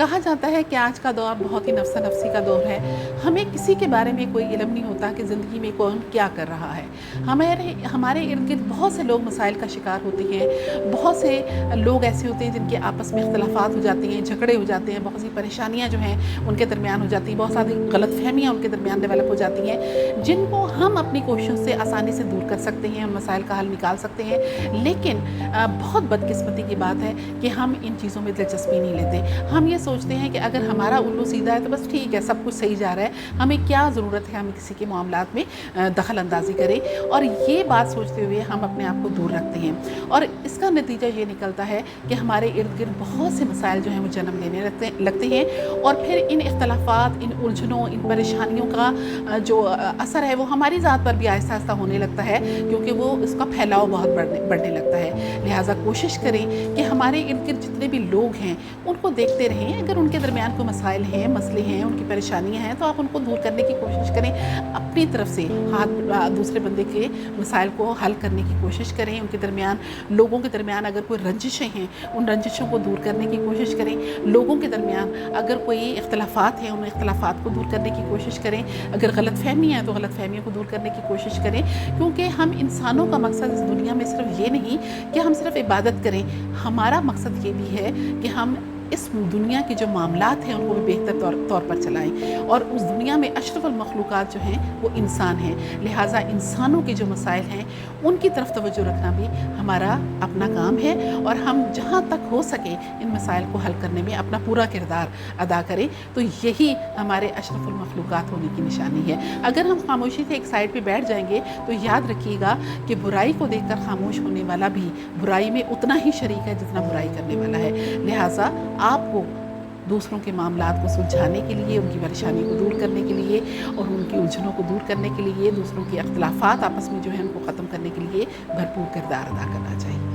کہا جاتا ہے کہ آج کا دور بہت ہی نفسا نفسی کا دور ہے. ہمیں کسی کے بارے میں کوئی علم نہیں ہوتا کہ زندگی میں کون کیا کر رہا ہے. ہمارے ارد گرد بہت سے لوگ مسائل کا شکار ہوتے ہیں. بہت سے لوگ ایسے ہوتے ہیں جن کے آپس میں اختلافات ہو جاتے ہیں, جھگڑے ہو جاتے ہیں, بہت سی پریشانیاں جو ہیں ان کے درمیان ہو جاتی ہیں, بہت ساری غلط فہمیاں ان کے درمیان ڈیولپ ہو جاتی ہیں, جن کو ہم اپنی کوششوں سے آسانی سے دور کر سکتے ہیں, ان مسائل کا حل نکال سکتے ہیں. لیکن بہت بدقسمتی کی بات ہے کہ ہم ان چیزوں میں دلچسپی نہیں لیتے. ہم یہ سوچتے ہیں کہ اگر ہمارا الو سیدھا ہے تو بس ٹھیک ہے, سب کچھ صحیح جا رہا ہے, ہمیں کیا ضرورت ہے ہم کسی کے معاملات میں دخل اندازی کریں. اور یہ بات سوچتے ہوئے ہم اپنے آپ کو دور رکھتے ہیں, اور اس کا نتیجہ یہ نکلتا ہے کہ ہمارے ارد گرد بہت سے مسائل جو ہیں وہ جنم لینے لگتے ہیں, اور پھر ان اختلافات, ان الجھنوں, ان پریشانیوں کا جو اثر ہے وہ ہماری ذات پر بھی آہستہ آہستہ ہونے لگتا ہے, کیونکہ وہ اس کا پھیلاؤ بہت بڑھنے لگتا ہے. لہٰذا کوشش کریں کہ ہمارے ارد گرد جتنے بھی لوگ ہیں ان کو دیکھتے رہیں. اگر ان کے درمیان کوئی مسائل ہیں, مسئلے ہیں, ان کی پریشانیاں ہیں, تو آپ ان کو دور کرنے کی کوشش کریں. اپنی طرف سے دوسرے بندے کے مسائل کو حل کرنے کی کوشش کریں. ان کے درمیان, لوگوں کے درمیان اگر کوئی رنجشیں ہیں ان رنجشوں کو دور کرنے کی کوشش کریں. لوگوں کے درمیان اگر کوئی اختلافات ہیں ان اختلافات کو دور کرنے کی کوشش کریں. اگر غلط فہمی ہے تو غلط فہمیوں کو دور کرنے کی کوشش کریں, کیونکہ ہم انسانوں کا مقصد اس دنیا میں صرف یہ نہیں کہ ہم صرف عبادت کریں. ہمارا مقصد یہ بھی ہے کہ ہم اس دنیا کے جو معاملات ہیں ان کو بھی بہتر طور پر چلائیں, اور اس دنیا میں اشرف المخلوقات جو ہیں وہ انسان ہیں. لہٰذا انسانوں کے جو مسائل ہیں ان کی طرف توجہ رکھنا بھی ہمارا اپنا کام ہے, اور ہم جہاں تک ہو سکے ان مسائل کو حل کرنے میں اپنا پورا کردار ادا کریں. تو یہی ہمارے اشرف المخلوقات ہونے کی نشانی ہے. اگر ہم خاموشی سے ایک سائڈ پہ بیٹھ جائیں گے تو یاد رکھیے گا کہ برائی کو دیکھ کر خاموش ہونے والا بھی برائی میں اتنا ہی شریک ہے جتنا برائی کرنے والا ہے. لہٰذا آپ کو دوسروں کے معاملات کو سلجھانے کے لیے, ان کی پریشانی کو دور کرنے کے لیے, اور ان کی الجھنوں کو دور کرنے کے لیے, دوسروں کے اختلافات آپس میں جو ہیں ان کو ختم کرنے کے لیے بھرپور کردار ادا کرنا چاہیے.